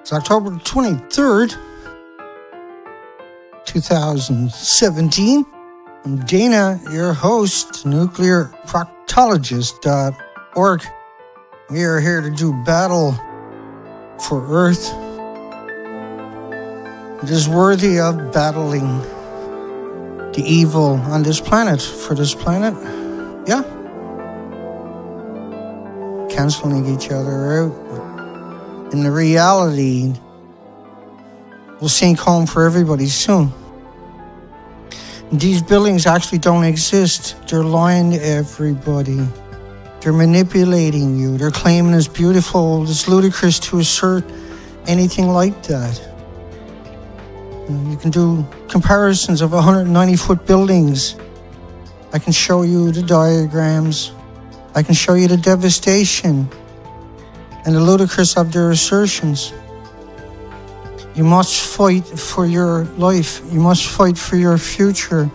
It's October 23rd, 2017. I'm Dana, your host, nuclearproctologist.org. We are here to do battle for Earth. It is worthy of battling the evil on this planet. For this planet, yeah. Canceling each other out. In the reality, will sink home for everybody soon. These buildings actually don't exist. They're lying to everybody. They're manipulating you. They're claiming it's beautiful. It's ludicrous to assert anything like that. You can do comparisons of 190-foot buildings. I can show you the diagrams. I can show you the devastation and the ludicrous of their assertions. You must fight for your life. You must fight for your future.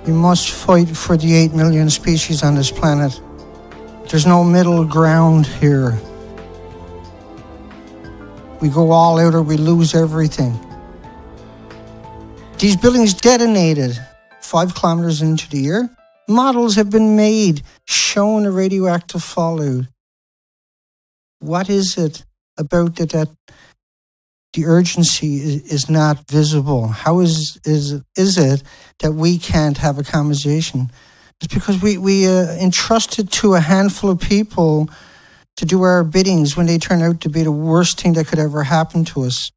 You must fight for the 8 million species on this planet. There's no middle ground here. We go all out or we lose everything. These buildings detonated 5 kilometers into the air. Models have been made showing the radioactive fallout. What is it about that the urgency is not visible? How is it that we can't have a conversation? It's because we entrusted to a handful of people to do our biddings when they turn out to be the worst thing that could ever happen to us.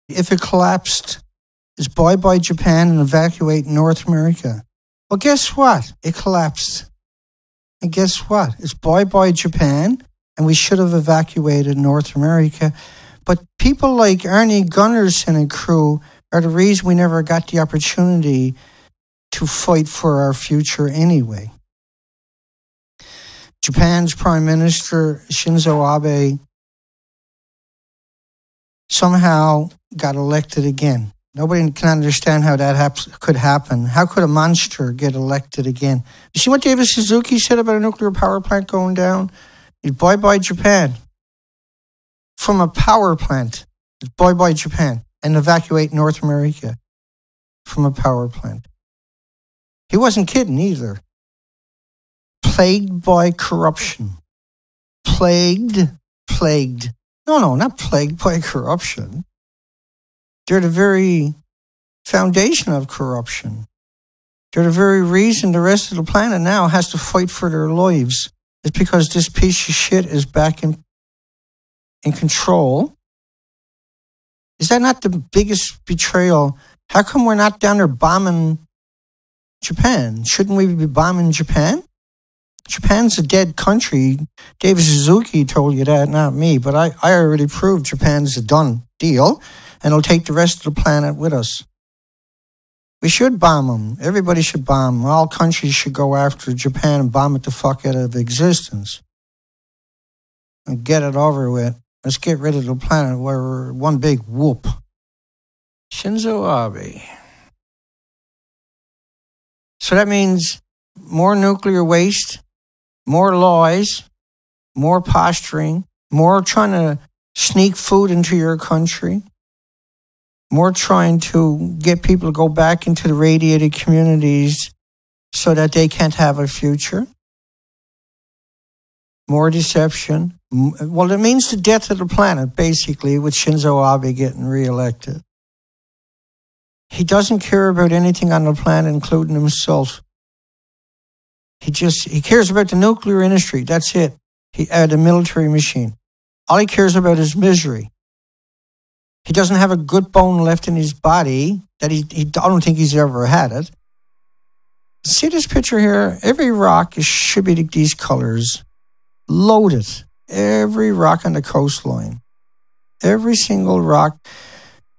If it collapsed, it's bye-bye Japan and evacuate North America. Well, guess what? It collapsed. And guess what? It's bye-bye Japan, and we should have evacuated North America. But people like Arnie Gunnarsson and crew are the reason we never got the opportunity to fight for our future anyway. Japan's Prime Minister Shinzo Abe somehow got elected again. Nobody can understand how that could happen. How could a monster get elected again? You see what David Suzuki said about a nuclear power plant going down? It's bye-bye Japan. From a power plant, it's bye-bye Japan. And evacuate North America from a power plant. He wasn't kidding either. Plagued by corruption. Plagued. No, not plagued by corruption. They're the very foundation of corruption. They're the very reason the rest of the planet now has to fight for their lives. It's because this piece of shit is back in control. Is that not the biggest betrayal? How come we're not down there bombing Japan? Shouldn't we be bombing Japan? Japan's a dead country. David Suzuki told you that, not me. But I already proved Japan's a done deal. And it'll take the rest of the planet with us. We should bomb them. Everybody should bomb. All countries should go after Japan and bomb it the fuck out of existence. And get it over with. Let's get rid of the planet where we're one big whoop. Shinzo Abe. So that means more nuclear waste, more lies, more posturing, more trying to sneak food into your country, more trying to get people to go back into the radiated communities so that they can't have a future. More deception. Well, it means the death of the planet, basically, with Shinzo Abe getting reelected. He doesn't care about anything on the planet, including himself. He cares about the nuclear industry. That's it. The military machine. All he cares about is misery. He doesn't have a good bone left in his body that I don't think he's ever had it. See this picture here? Every rock should be these colors. Loaded. Every rock on the coastline. Every single rock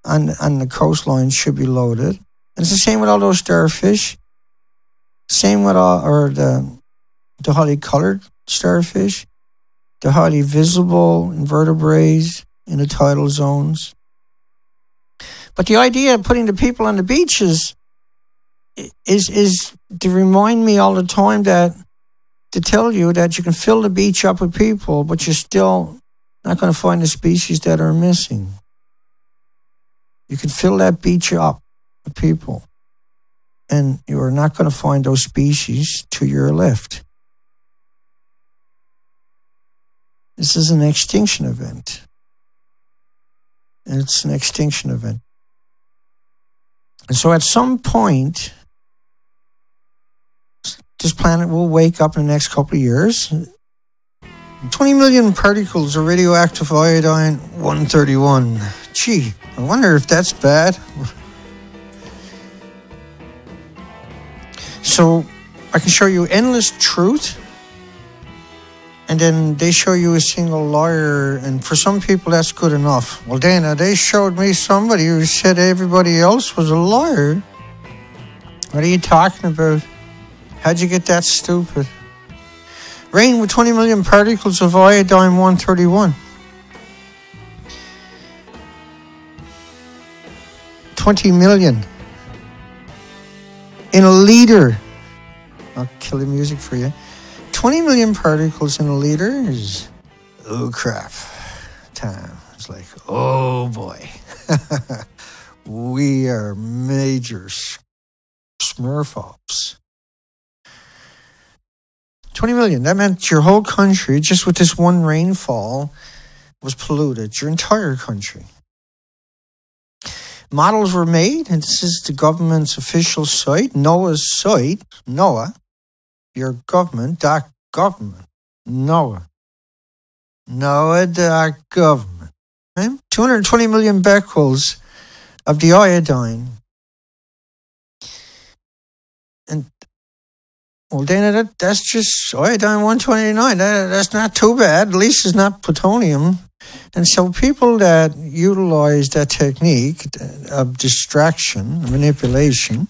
on the coastline should be loaded. And it's the same with all those starfish. Same with the highly colored starfish. The highly visible invertebrates in the tidal zones. But the idea of putting the people on the beaches is to remind me all the time that to tell you that you can fill the beach up with people, but you're still not going to find the species that are missing. You can fill that beach up with people, and you are not going to find those species to your left. This is an extinction event. It's an extinction event. And so at some point, this planet will wake up in the next couple of years. 20 million particles of radioactive iodine-131. Gee, I wonder if that's bad. So I can show you endless truth, and then they show you a single liar, and for some people that's good enough. Well, Dana, they showed me somebody who said everybody else was a liar. What are you talking about? How'd you get that stupid? Rain with 20 million particles of iodine-131. 20 million. In a liter. I'll kill the music for you. 20 million particles in a liter is, oh crap, time. It's like, oh boy. We are major smurf-ups. 20 million. That meant your whole country, just with this one rainfall, was polluted. Your entire country. Models were made, and this is the government's official site, NOAA's site. NOAA, your government, .government. NOAA. NOAA.government. Okay? 220 million becquerels of the iodine. And well, Dana, that's just iodine-129. That's not too bad. At least it's not plutonium. And so people that utilize that technique of distraction, manipulation,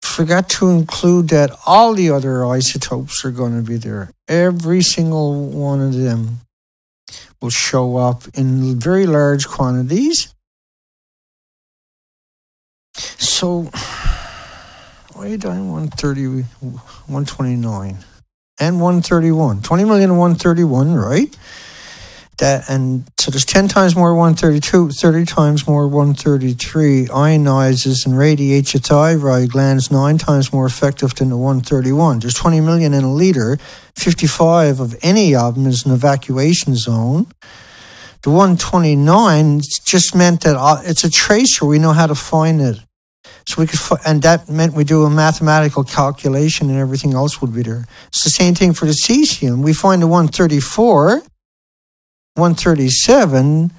forgot to include that all the other isotopes are going to be there. Every single one of them will show up in very large quantities. So iodine-130, 129, and 131. 20 million 131, right? And so there's 10 times more 132, 30 times more 133 ionizes and radiates your thyroid glands 9 times more effective than the 131. There's 20 million in a liter. 55 of any of them is an evacuation zone. The 129 just meant that it's a tracer. We know how to find it. So we could, and that meant we do a mathematical calculation and everything else would be there. It's the same thing for the cesium. We find the 134, 137,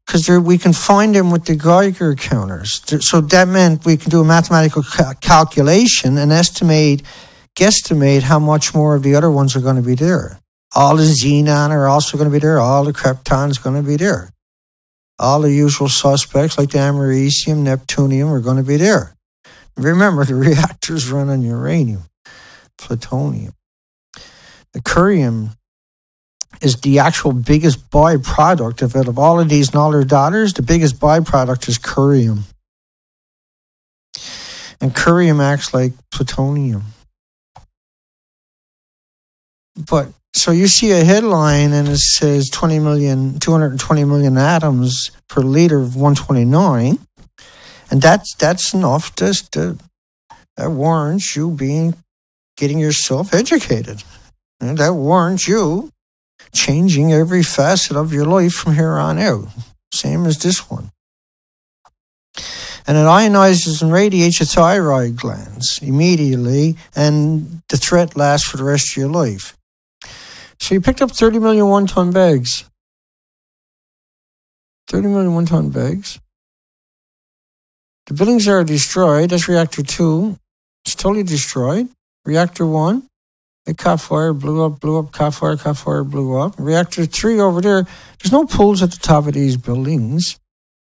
because we can find them with the Geiger counters. So that meant we can do a mathematical calculation and guesstimate how much more of the other ones are going to be there. All the xenon are also going to be there. All the krypton going to be there. All the usual suspects like the americium, neptunium are going to be there. Remember, the reactors run on uranium, plutonium. The curium is the actual biggest byproduct of it. Of all of these and all their daughters, the biggest byproduct is curium. And curium acts like plutonium. But so you see a headline and it says 220 million atoms per liter of 129. And that's enough that warrants you getting yourself educated. And that warrants you changing every facet of your life from here on out. Same as this one. And it ionizes and radiates your thyroid glands immediately, and the threat lasts for the rest of your life. So you picked up 30 million one-ton bags. 30 million one-ton bags. The buildings are destroyed. That's reactor 2. It's totally destroyed. Reactor 1, it caught fire, blew up, caught fire, blew up. Reactor 3 over there, there's no pools at the top of these buildings.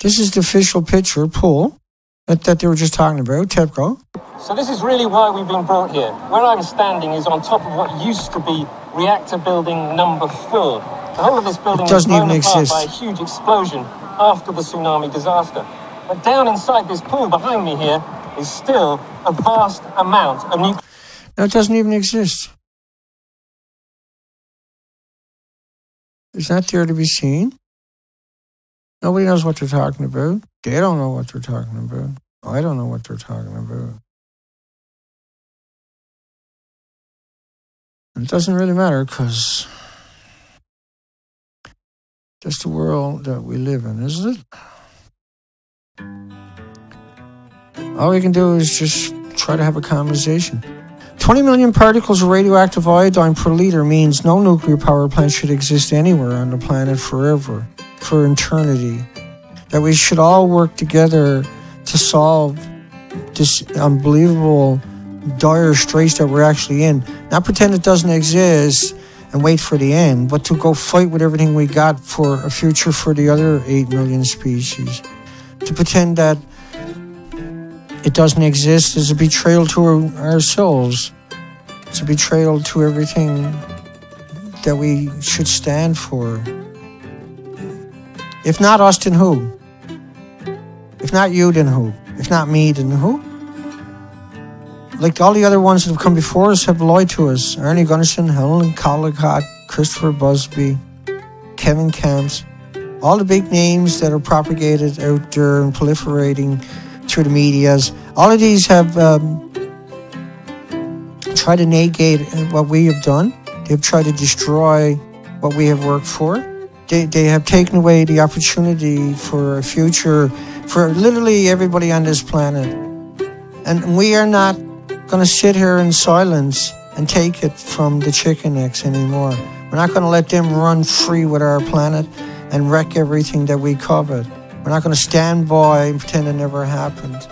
This is the official picture pool that they were just talking about, TEPCO. So this is really why we've been brought here. Where I'm standing is on top of what used to be reactor building number 4. The whole of this building was blown apart by a huge explosion after the tsunami disaster. But down inside this pool behind me here is still a vast amount of nuclear. No, it doesn't even exist. It's not there to be seen. Nobody knows what they're talking about. They don't know what they're talking about. I don't know what they're talking about. And it doesn't really matter because that's the world that we live in, isn't it? All we can do is just try to have a conversation. 20 million particles of radioactive iodine per liter means no nuclear power plant should exist anywhere on the planet forever, for eternity. That we should all work together to solve this unbelievable, dire straits that we're actually in. Not pretend it doesn't exist and wait for the end, but to go fight with everything we got for a future for the other 8 million species. To pretend that it doesn't exist is a betrayal to ourselves. It's a betrayal to everything that we should stand for. If not us, then who? If not you, then who? If not me, then who? Like all the other ones that have come before us have lied to us. Ernie Gunnarsson, Helen Collicott, Christopher Busby, Kevin Camps. All the big names that are propagated out there and proliferating through the medias. All of these have tried to negate what we have done. They've tried to destroy what we have worked for. They have taken away the opportunity for a future for literally everybody on this planet. And we are not going to sit here in silence and take it from the chicken necks anymore. We're not going to let them run free with our planet and wreck everything that we covet. We're not going to stand by and pretend it never happened.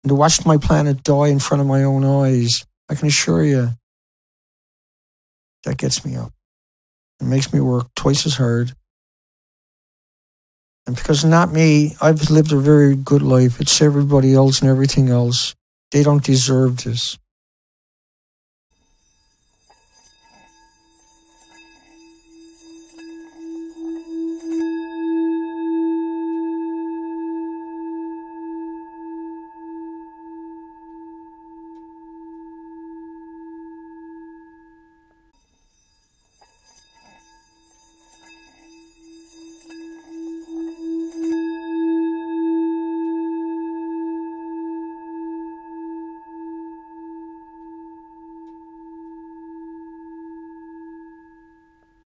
And to watch my planet die in front of my own eyes, I can assure you, that gets me up. It makes me work twice as hard. And because not me, I've lived a very good life. It's everybody else and everything else. They don't deserve this.